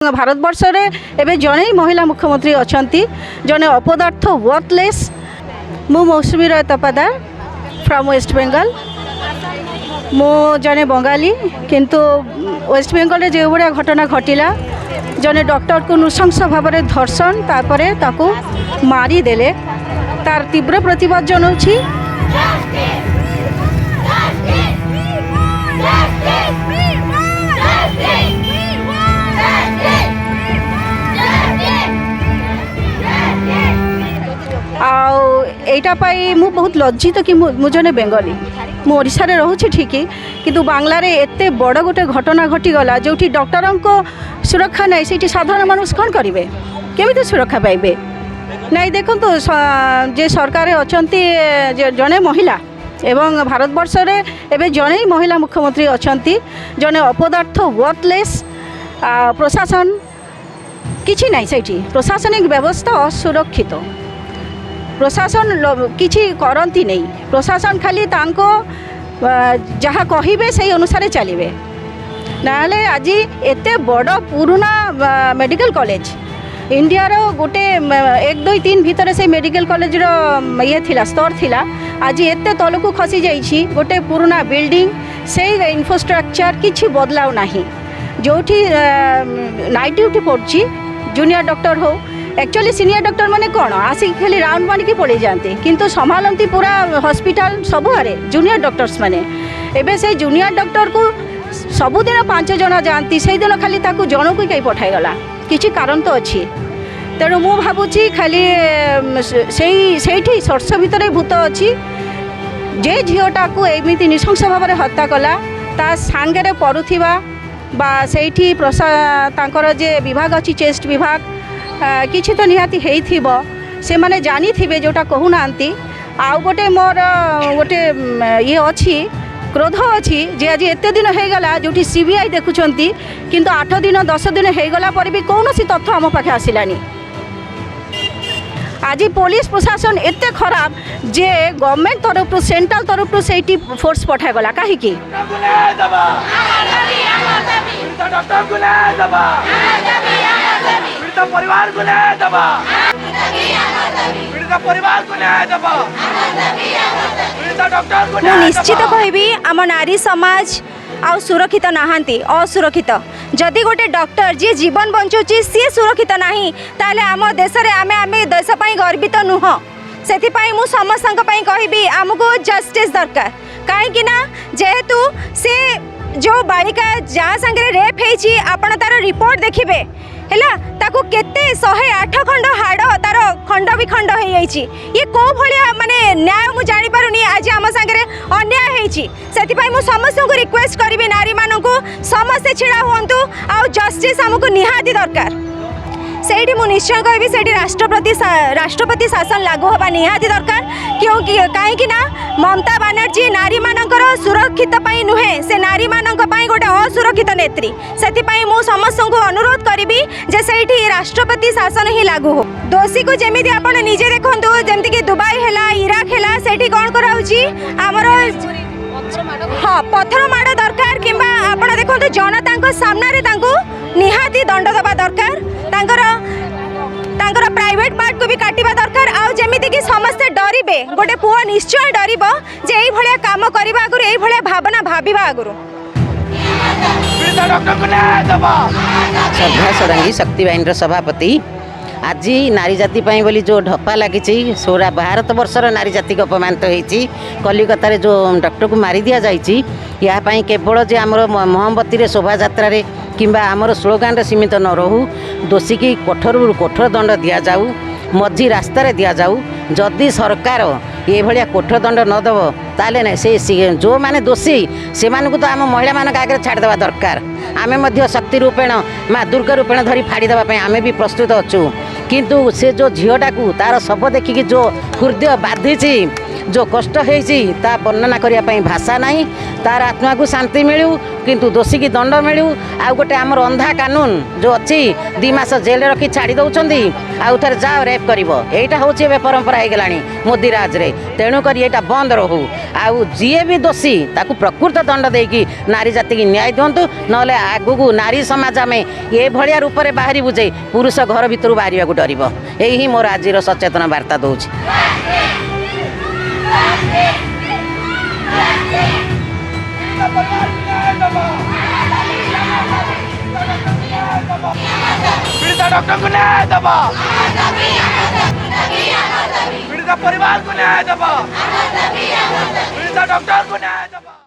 भारतवर्ष में एवं जड़े महिला मुख्यमंत्री अच्छा जड़े अपदार्थ वर्थलेस मु मौसुमी राय तपादार फ्रॉम वेस्ट बेंगल मु जड़े बंगाली किंतु वेस्ट बेंगल में जो भाया घटना घटला जड़े डॉक्टर को नृशंस भाव में धर्षण तापर ताकू मारिदेले तार तीव्र प्रतिवाद जनाऊँगी। आईटा मु बहुत लज्जित कि मुझे बेंगली मुझा रोचे ठीक किंतु बांग्लार एत बड़ गोटे घटना घटीगला जो डॉक्टर को सुरक्षा नहीं से साधारण मानुष कौन करेंगे केमी सुरक्षा पाइबे नहीं देखो जे सरकार अच्छा जड़े महिला एवं भारतवर्ष में एवं जड़े महिला मुख्यमंत्री अच्छा जड़े अपदार्थ वर्थलेस प्रशासन किसी ना से प्रशासनिक व्यवस्था असुरक्षित प्रशासन किसी करती नहीं प्रशासन खाली तांको जहाँ कहिबे से अनुसार चलिए नाले आज एते बड़ पुराना मेडिकल कॉलेज इंडिया रो गोटे 1 2 3 भितर से मेडिकल कॉलेज रो ये थिला स्तर थिला आज एते तलकू खसी जाइछि गोटे पुराना बिल्डिंग से इंफ्रास्ट्रक्चर किछि बदलाव नाही जोठी नाइट ड्यूटी पड़छि जूनियर डॉक्टर हो एक्चुअली सीनियर डॉक्टर माने कौन आसिक खाली राउंड मानिकी पड़े जाते किंतु संभालती पूरा हॉस्पिटल सबुआरे जूनियर डॉक्टर्स माने एबे से जूनियर डॉक्टर को सबुदिन 5 जन जाती से दिन खाली ताकू जन को कहीं पठाईगला किसी कारण तो अच्छी तेणु मु भावुची खाली से सर्स भितर भूत अच्छी जे झीटा को एमती नृशंस भाव में हत्या कला ता सांगे पड़ुवा बा से प्रसा जे विभाग अच्छी चेस्ट विभाग किसी तो निहाती से माने जानी थे जोटा कहूना आउ गोटे मोर गोटे ये अच्छी क्रोध अच्छी जे आज एत दिन होगला जो सीबीआई देखुं किंतु 8 दिन 10 दिन होगला पर भी कौन सी तथ्य आम पाखे आसलानी आज पुलिस प्रशासन एत खराब जे गवर्नमेंट तरफ सेंट्रल तरफ से फोर्स पठागला कहीं परिवार को न्याय दबा पीड़ित परिवार को न्याय दबा पीड़ित डॉक्टर को न्याय निश्चित कहबी आम नारी समाज आ सुरक्षित नहांती असुरक्षित जदि गोटे डॉक्टर जी जीवन बंचुची सी सुरक्षित नहीं ताले आम देश रे आमे देश पई गर्वित नुह सेति पई मु समस्त पई कहबी आमको जस्टिस दरकार काहे ना जेहेतु से जो बालिका जहाँ संगे रेप होइची आपण तार रिपोर्ट देखिबे हैला ताकू केते 108 खंड हाड़ तार खंड विखंड हो जाइए ये कौ भाया माने न्याय मु जानी पारुनी आज आम सांगे अन्याय होइची सेति मु समस्त को रिक्वेस्ट करी नारी मानू समस्ते छिड़ा हुंतु आ जस्टिस आमको निहाती दरकार से मु निश्चय कहबी से राष्ट्रपति शासन लागू होगा निहाती दरकार क्योंकि कहीं ना ममता बनर्जी नारी मानकर सुरक्षित नुहे से नारी मानक गोटे असुरक्षित नेत्री से मु समस्त को अनुरोध करी जे से राष्ट्रपति शासन ही लागू हो दोषी को जमी आप निजे देखु जमती कि दुबई है इराक है से कौन कराऊँगी आमर हाँ पत्थर माड़ दरकार कि आप देखो जनता सामने निहाती दंड दबा दरकार तांकर प्राइवेट पार्ट को भी काटिबा दरकार आउ जेमिति कि समस्ते डरिबे गोटे पुआ निश्चय डरिबो जे एई भलिया काम करिबा आगुर एई भलिया भावना भाबिबा आगुर श्रद्धा षडंगी शक्ति बाहिनी सभापति आज नारी जाति बोली जो ढप्पा लगी सोरा भारत वर्षर नारी जाति को अपमानित होती कलिकतार जो डॉक्टर को मारी दि जाइए यापाई केवल जे आमर मोहम्मती शोभा यात्रा किंबा आमर स्लोगान सीमित न रहू दोषी की कठोर कठोर दंड दि जाऊ मझी रास्तार दि जाऊ जदि सरकार ये भाया कठोर दंड न देव ताले ना से जो माने दोषी से तो आम महिला मान आगे छाड़देवा दरकार आमे शक्ति रूपेण माँ दुर्गा रूपेण धरी फाड़ीदेवाई आमे भी प्रस्तुत अच्छू किंतु से जो झीटा को तार शव देखिकी जो हृदय बाधिची जो कष्ट होती ता वर्णना करने भाषा नहीं तार आत्मा को शांति मिलू किंतु दोषी की दंड मिलू आ गोटे आमर अंधा कानून जो अच्छी 2 मास जेल रखी छाड़ी दौरान आउ थे जाओ रेप कर यहाँ हूँ ए परंपरा हो गलानी मोदी राज रे तेणुक यहाँ बंद रहू आउ जी भी दोषी ताकू प्रकृत दंड देकी नारी जाति की न्याय दिंतु ना आगू नारी समाज आम ये भाया रूप में बाहरी बुझे पुरुष घर भितर बाहर को डर यही मोर आज सचेतन वार्ता दूँ। पीड़िता डॉक्टर को न्याय दबा, पीड़िता परिवार को न्याय दबा, पीड़िता डॉक्टर को न्याय दबा।